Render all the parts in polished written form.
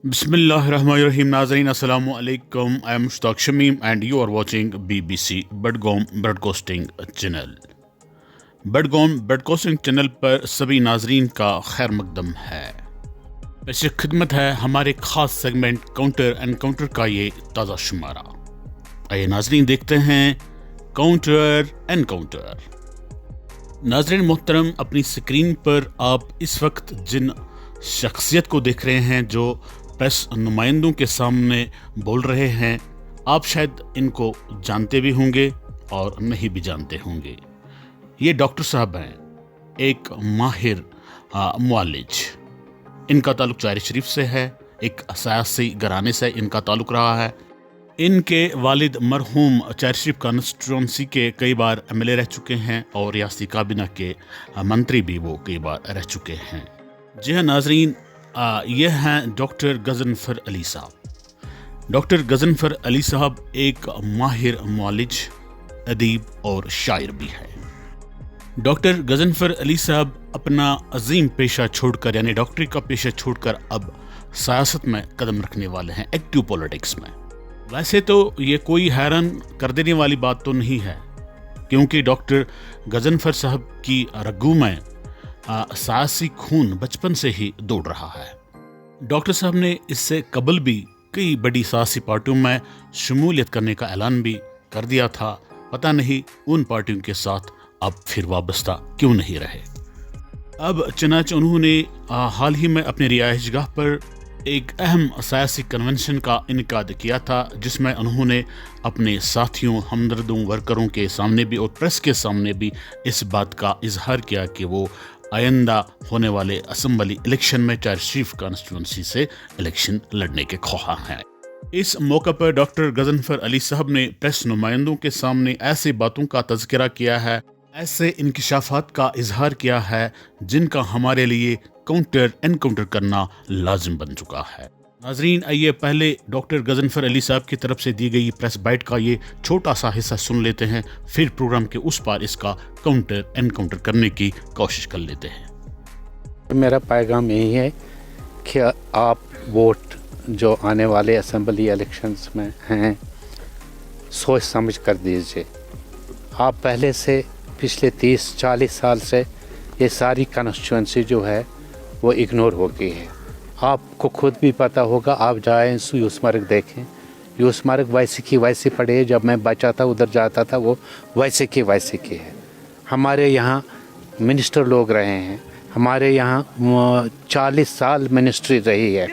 बिस्मिल्लाहिर्रहमानिर्रहीम। नाज़रीन अस्सलामु अलैकुम। I am Mushtaq Shamim and you are watching BBC Budgam broadcasting channel. Budgam broadcasting channel पर सभी नाजरीन का खैर मकदम है। पेश खिदमत है हमारे ख़ास सेगमेंट काउंटर एनकाउंटर का ये ताज़ा शुमारा। आइए नाजरीन देखते हैं काउंटर एनकाउंटर। नाजरीन मोहतरम, अपनी स्क्रीन पर आप इस वक्त जिन शख्सियत को देख रहे हैं जो प्रेस नुमाइंदों के सामने बोल रहे हैं, आप शायद इनको जानते भी होंगे और नहीं भी जानते होंगे। ये डॉक्टर साहब हैं, एक माहिर मुआलिज। इनका ताल्लुक चार शरीफ से है, एक सियासी घराने से इनका ताल्लुक रहा है। इनके वालिद मरहूम चार शरीफ कॉन्स्टिट्यूंसी के कई बार MLA रह चुके हैं और रियासती काबीना के मंत्री भी वो कई बार रह चुके हैं। जी हाँ नाजरीन, ये हैं डॉक्टर गजनफर अली साहब। डॉक्टर गजनफर अली साहब एक माहिर मुआलिज, अदीब और शायर भी है। डॉक्टर गजनफर अली साहब अपना अजीम पेशा छोड़कर, यानी डॉक्टरी का पेशा छोड़कर अब सियासत में कदम रखने वाले हैं, एक्टिव पॉलिटिक्स में। वैसे तो ये कोई हैरान कर देने वाली बात तो नहीं है, क्योंकि डॉक्टर गजनफर साहब की रगों में सियासी खून बचपन से ही दौड़ रहा है। डॉक्टर साहब ने इससे कबल भी कई बड़ी सियासी पार्टियों में शमूलियत करने का ऐलान भी कर दिया था। पता नहीं उन पार्टियों के साथ अब फिर वाबस्ता क्यों नहीं रहे। अब चनाच उन्होंने हाल ही में अपने रिहाइशगाह पर एक अहम सियासी कन्वेंशन का इनेकाद किया था, जिसमें उन्होंने अपने साथियों, हमदर्दों, वर्करों के सामने भी और प्रेस के सामने भी इस बात का इजहार किया कि वो आइंदा होने वाले असम्बली इलेक्शन में चार शरीफ कॉन्स्टिट्यूंसी से इलेक्शन लड़ने के ख्वाह हैं। इस मौके पर डॉक्टर गजनफर अली साहब ने प्रेस नुमाइंदों के सामने ऐसी बातों का तज़किरा किया है, ऐसे इंकिशाफात का इजहार किया है जिनका हमारे लिए काउंटर एनकाउंटर करना लाजिम बन चुका है। नाजरीन, आइए पहले डॉक्टर गजनफर अली साहब की तरफ से दी गई प्रेस बाइट का ये छोटा सा हिस्सा सुन लेते हैं, फिर प्रोग्राम के उस पार इसका काउंटर एनकाउंटर करने की कोशिश कर लेते हैं। मेरा पैगाम यही है कि आप वोट जो आने वाले असेंबली इलेक्शंस में हैं सोच समझ कर दीजिए। आप पहले से पिछले 30-40 साल से ये सारी कॉन्स्टिट्यूंसी जो है वो इग्नोर हो गई है। आपको खुद भी पता होगा, आप जाएं यूसमर्ग देखें। यूसमर्ग वैसे की वैसे पड़े, जब मैं बचा था उधर जाता था वो वैसे की है। हमारे यहाँ मिनिस्टर लोग रहे हैं, हमारे यहाँ 40 साल मिनिस्ट्री रही है।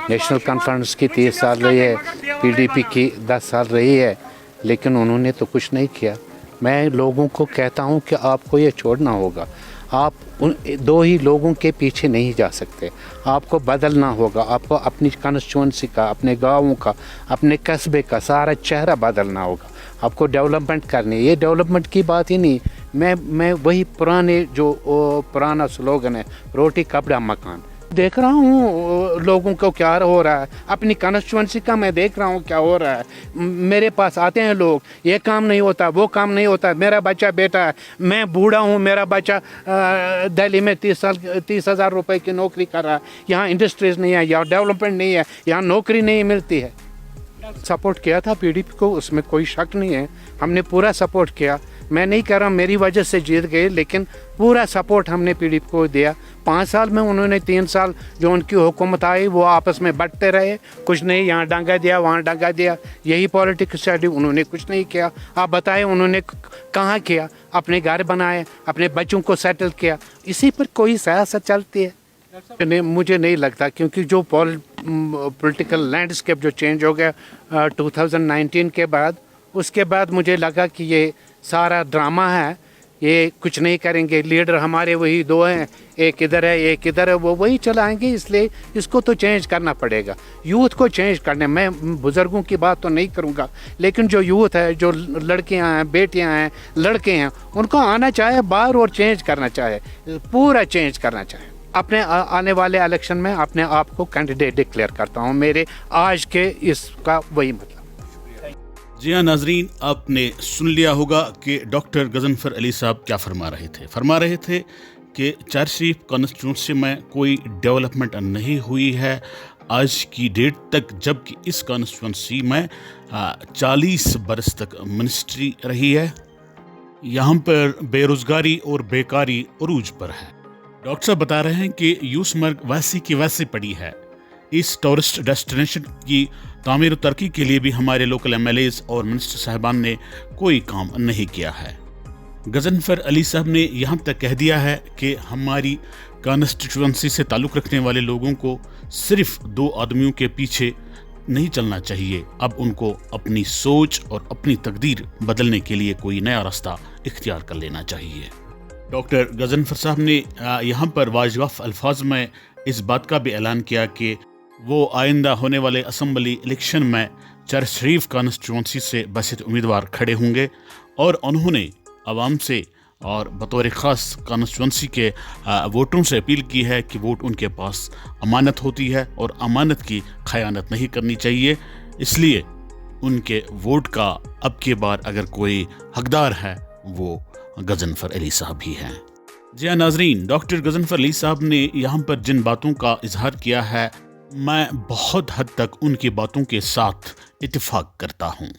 नेशनल कॉन्फ्रेंस की 30 साल रही है, PDP की 10 साल रही है, लेकिन उन्होंने तो कुछ नहीं किया। मैं लोगों को कहता हूँ कि आपको ये छोड़ना होगा। आप उन दो ही लोगों के पीछे नहीं जा सकते, आपको बदलना होगा। आपको अपनी कॉन्स्टिट्यूंसी का, अपने गाँवों का, अपने कस्बे का सारा चेहरा बदलना होगा। आपको डेवलपमेंट करनी है। ये डेवलपमेंट की बात ही नहीं, मैं वही पुराना स्लोगन है, रोटी कपड़ा मकान। देख रहा हूँ लोगों को क्या हो रहा है, अपनी कॉन्स्टिट्यूंसी का मैं देख रहा हूँ क्या हो रहा है। मेरे पास आते हैं लोग, ये काम नहीं होता, वो काम नहीं होता, मेरा बच्चा बेटा है, मैं बूढ़ा हूँ, मेरा बच्चा दिल्ली में 30,000 रुपए की नौकरी कर रहा है, यहाँ इंडस्ट्रीज नहीं है, यहाँ डेवलपमेंट नहीं है, यहाँ नौकरी नहीं मिलती है। सपोर्ट किया था PDP को, उसमें कोई शक नहीं है, हमने पूरा सपोर्ट किया। मैं नहीं कह रहा मेरी वजह से जीत गए, लेकिन पूरा सपोर्ट हमने PDP को दिया। 5 साल में उन्होंने 3 साल जो उनकी हुकूमत आई वो आपस में बंटते रहे, कुछ नहीं, यहाँ डांगा दिया, वहाँ डांगा दिया, यही पॉलिटिक्स स्टडी। उन्होंने कुछ नहीं किया। आप बताएं उन्होंने कहाँ किया? अपने घर बनाए, अपने बच्चों को सेटल किया, इसी पर कोई सियासत चलती है? मुझे नहीं लगता, क्योंकि जो पॉलिटिकल लैंडस्केप जो चेंज हो गया 2019 के बाद, उसके बाद मुझे लगा कि ये सारा ड्रामा है, ये कुछ नहीं करेंगे। लीडर हमारे वही 2 हैं, एक इधर है एक इधर है, वो वही चलाएंगे, इसलिए इसको तो चेंज करना पड़ेगा। यूथ को चेंज करने, मैं बुज़ुर्गों की बात तो नहीं करूँगा, लेकिन जो यूथ है, जो लड़कियाँ हैं, बेटियाँ हैं, लड़के हैं, उनको आना चाहे बाहर और चेंज करना चाहे, पूरा चेंज करना चाहे। अपने आने वाले इलेक्शन में अपने आप को कैंडिडेट डिक्लेयर करता हूँ, मेरे आज के इसका वही मतलब। जी हाँ नाजरीन, आपने सुन लिया होगा कि डॉक्टर गजनफर अली साहब क्या फरमा रहे थे कि चार शरीफ कॉन्स्टिट्यूंसी में कोई डेवलपमेंट नहीं हुई है, آج کی ڈیٹ تک، جبکہ اس کانسٹیچوئنسی میں 40 برس تک منسٹری رہی ہے۔ یہاں پر بے روزگاری اور بیکاری عروج پر ہے۔ ڈاکٹر صاحب بتا رہے ہیں کہ یوسمرگ ویسی کی ویسی پڑی ہے۔ اس ٹورسٹ ڈیسٹینیشن کی تعمیر و ترقی کے لیے بھی ہمارے لوکل ایم ایل ایز اور منسٹر صاحبان نے کوئی کام نہیں کیا ہے۔ غضنفر علی صاحب نے یہاں تک کہہ دیا ہے کہ ہماری کانسٹیچوئنسی سے تعلق رکھنے والے لوگوں کو صرف 2 آدمیوں کے پیچھے نہیں چلنا چاہیے، اب ان کو اپنی سوچ اور اپنی تقدیر بدلنے کے لیے کوئی نیا راستہ اختیار کر لینا چاہیے۔ ڈاکٹر غضنفر صاحب نے یہاں پر واضح الفاظ میں اس بات کا بھی اعلان کیا کہ وہ آئندہ ہونے والے اسمبلی الیکشن میں چرچ شریف کانسٹیچوئنسی سے بحیثیت امیدوار کھڑے ہوں گے، اور انہوں نے عوام سے اور بطور خاص کانسٹیچوئنسی کے ووٹروں سے اپیل کی ہے کہ ووٹ ان کے پاس امانت ہوتی ہے اور امانت کی خیانت نہیں کرنی چاہیے، اس لیے ان کے ووٹ کا اب کی بار اگر کوئی حقدار ہے وہ غضنفر علی صاحب ہی ہیں۔ جی ہاں ناظرین، ڈاکٹر غضنفر علی صاحب نے یہاں پر جن باتوں کا اظہار کیا ہے، میں بہت حد تک ان کی باتوں کے ساتھ اتفاق کرتا ہوں۔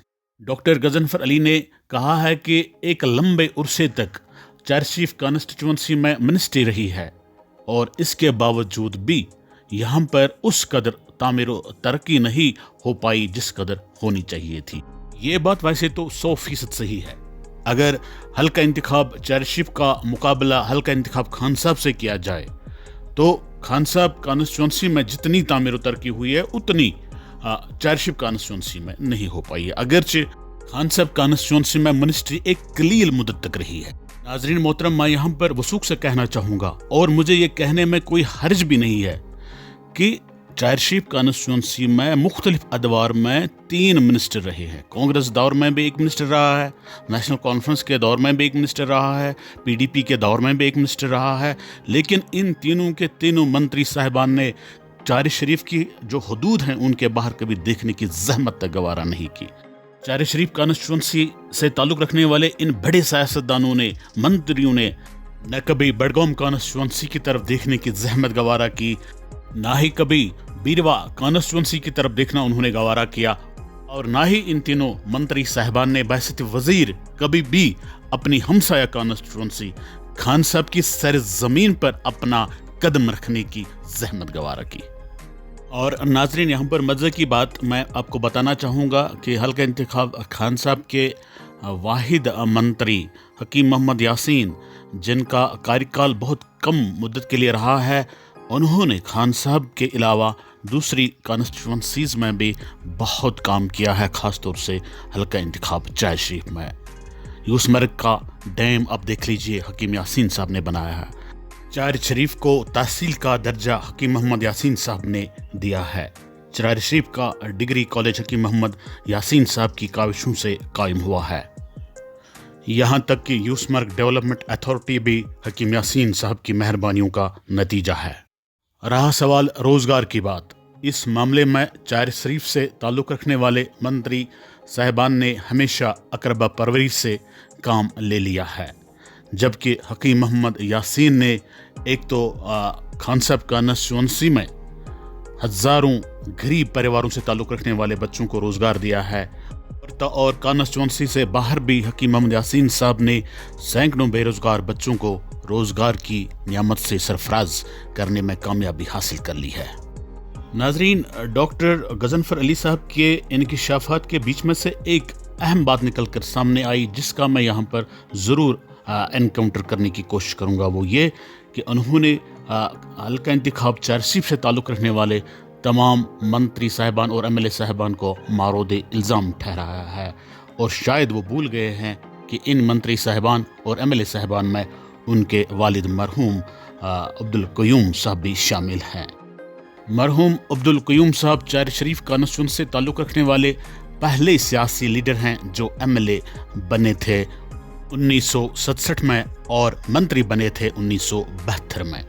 ڈاکٹر غضنفر علی نے کہا ہے کہ ایک لمبے عرصے تک چرچ شریف کانسٹیچوئنسی میں منسٹری رہی ہے، اور اس کے باوجود بھی یہاں پر اس قدر تعمیر و ترقی نہیں ہو پائی جس قدر ہونی چاہیے تھی۔ یہ بات ویسے تو 100% صحیح ہے۔ اگر حلقہ انتخاب چرچ شریف کا مقابلہ حلقہ انتخاب خان صاحب سے کیا جائے تو خان صاحب کانسٹیچوئنسی میں جتنی تعمیر و ترقی ہوئی ہے اتنی چرچ شریف کانسٹیچوئنسی میں نہیں ہو پائی ہے، اگرچہ خان صاحب کانسٹیچوئنسی میں منسٹری ایک قلیل مدت تک رہی ہے۔ ناظرین محترم، میں یہاں پر وثوق سے کہنا چاہوں گا، اور مجھے یہ کہنے میں کوئی حرج بھی نہیں ہے کہ چرچ شریف کانسٹیچوئنسی میں مختلف ادوار میں 3 منسٹر رہے ہیں۔ کانگریس دور میں بھی ایک منسٹر رہا ہے، نیشنل کانفرنس کے دور میں بھی ایک منسٹر رہا ہے، پی ڈی پی کے دور میں بھی ایک منسٹر رہا ہے، لیکن ان تینوں کے تینوں منتری صاحبان نے چرچ شریف کی جو حدود ہیں ان کے باہر کبھی دیکھنے کی زحمت تک گوارا نہیں کی۔ چرچ شریف کانسٹیچوئنسی سے تعلق رکھنے والے ان بڑے سیاستدانوں نے، منتریوں نے نہ کبھی بڈگام کانسٹیچوئنسی کی طرف دیکھنے کی زحمت گوارا کی، نہ ہی کبھی بیروا کانسٹیچوئنسی کی طرف دیکھنا انہوں نے گوارا کیا، اور نہ ہی ان تینوں منتری صاحبان نے بحیثیت وزیر کبھی بھی اپنی ہمسایہ کانسٹیچوئنسی خان صاحب کی سرزمین پر اپنا قدم رکھنے کی زحمت گوارا کی۔ اور ناظرین، یہاں پر مزے کی بات میں آپ کو بتانا چاہوں گا کہ حلقہ انتخاب خان صاحب کے واحد منتری حکیم محمد یاسین، جن کا کاریکال بہت کم مدت کے لیے رہا ہے، انہوں نے خان صاحب کے علاوہ دوسری کانسٹیچوئنسیز میں بھی بہت کام کیا ہے، خاص طور سے حلقہ انتخاب چرچ شریف میں۔ یوسمرگ کا ڈیم آپ دیکھ لیجئے، حکیم یاسین صاحب نے بنایا ہے۔ چرچ شریف کو تحصیل کا درجہ حکیم محمد یاسین صاحب نے دیا ہے۔ چرچ شریف کا ڈگری کالج حکیم محمد یاسین صاحب کی کاوشوں سے قائم ہوا ہے۔ یہاں تک کہ یوسمرگ ڈیولپمنٹ اتھارٹی بھی حکیم یاسین صاحب کی مہربانیوں کا نتیجہ ہے۔ رہا سوال روزگار کی بات، اس معاملے میں چرچ شریف سے تعلق رکھنے والے منتری صاحبان نے ہمیشہ اقربا پروری سے کام لے لیا ہے، جبکہ حکیم محمد یاسین نے ایک تو خان صاحب کانسٹیچوئنسی میں ہزاروں غریب پریواروں سے تعلق رکھنے والے بچوں کو روزگار دیا ہے، اور کانسٹیچوئنسی سے باہر بھی حکیم محمد یاسین صاحب نے سینکڑوں بے روزگار بچوں کو روزگار کی نعمت سے سرفراز کرنے میں کامیابی حاصل کر لی ہے۔ ناظرین، ڈاکٹر غضنفر علی صاحب کے انکشافات کے بیچ میں سے ایک اہم بات نکل کر سامنے آئی جس کا میں یہاں پر ضرور انکاؤنٹر کرنے کی کوشش کروں گا، وہ یہ کہ انہوں نے حلقہ انتخاب چرچ شریف سے تعلق رکھنے والے تمام منتری صاحبان اور ایم ایل اے صاحبان کو مارود الزام ٹھہرایا ہے، اور شاید وہ بھول گئے ہیں کہ ان منتری صاحبان اور ایم ایل اے صاحبان میں ان کے والد مرحوم عبدالقیوم صاحب بھی شامل ہیں۔ مرحوم عبدالقیوم صاحب چرچ شریف کانسٹیچوئنسی سے تعلق رکھنے والے پہلے سیاسی لیڈر ہیں جو ایم ایل اے بنے تھے 1967 میں اور منتری بنے تھے 1972 میں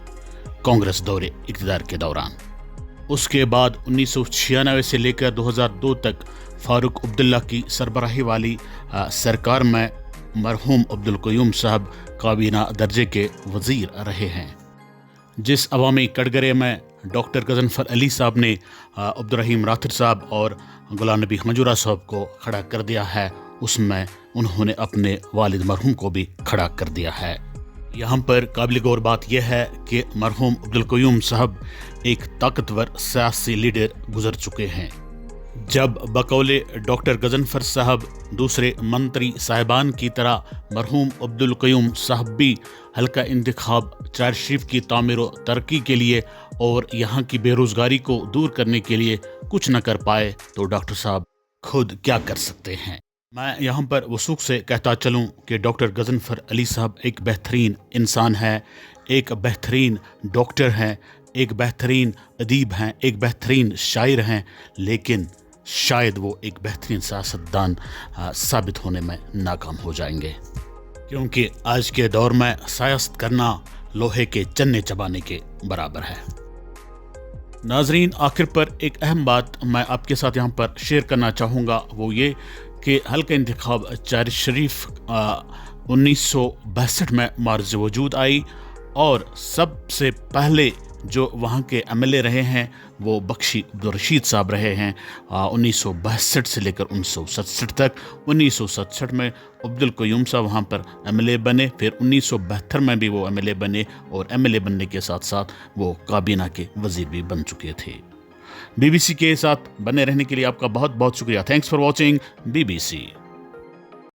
کانگریس دور اقتدار کے دوران۔ اس کے بعد 1996 سے لے کر 2002 تک فاروق عبداللہ کی سربراہی والی سرکار میں مرحوم عبدالقیوم صاحب کابینہ درجے کے وزیر رہے ہیں۔ جس عوامی کٹگرے میں डॉक्टर गजनफर अली साहब ने अब्दुल रहीम राथिर साहब और गुलाम नबी मंजूरा साहब को खड़ा कर दिया है, उसमें उन्होंने अपने वालिद मरहूम को भी खड़ा कर दिया है। यहाँ पर काबिल गौर बात यह है कि मरहूम अब्दुल क़य्यूम साहब एक ताकतवर सियासी लीडर गुजर चुके हैं। जब बकौले डॉक्टर गजनफर साहब दूसरे मंत्री साहिबान की तरह मरहूम अब्दुल क़य्यूम साहब भी हल्का इंतखाब चार शरीफ की तामीर व तरक्की के लिए और यहाँ की बेरोज़गारी को दूर करने के लिए कुछ न कर पाए तो डॉक्टर साहब खुद क्या कर सकते हैं। मैं यहाँ पर वसूख से कहता चलूँ कि डॉक्टर गजनफर अली साहब एक बेहतरीन इंसान है, एक बेहतरीन डॉक्टर हैं, एक बेहतरीन अदीब हैं, एक बेहतरीन शायर हैं, लेकिन शायद वो एक बेहतरीन सियासतदान साबित होने में नाकाम हो जाएंगे, क्योंकि आज के दौर में सियासत करना लोहे के चन्ने चबाने के बराबर है। नाजरीन, आखिर पर एक अहम बात मैं आपके साथ यहाँ पर शेयर करना चाहूँगा, वो ये कि हल्का इंतखाब चार शरीफ 1962 में मार्ज वजूद आई और सबसे पहले जो वहाँ के MLA रहे हैं वो बख्शी अब्दुल रशीद साहब रहे हैं 1962 से लेकर 1967 तक। 1967 में अब्दुल क़य्यूम साहब वहाँ पर MLA बने, फिर 1972 में भी वो MLA बने और MLA बनने के साथ साथ वो काबीना के वज़ीर भी बन चुके थे। BBC के साथ बने रहने के लिए आपका बहुत बहुत शुक्रिया। Thanks for watching BBC।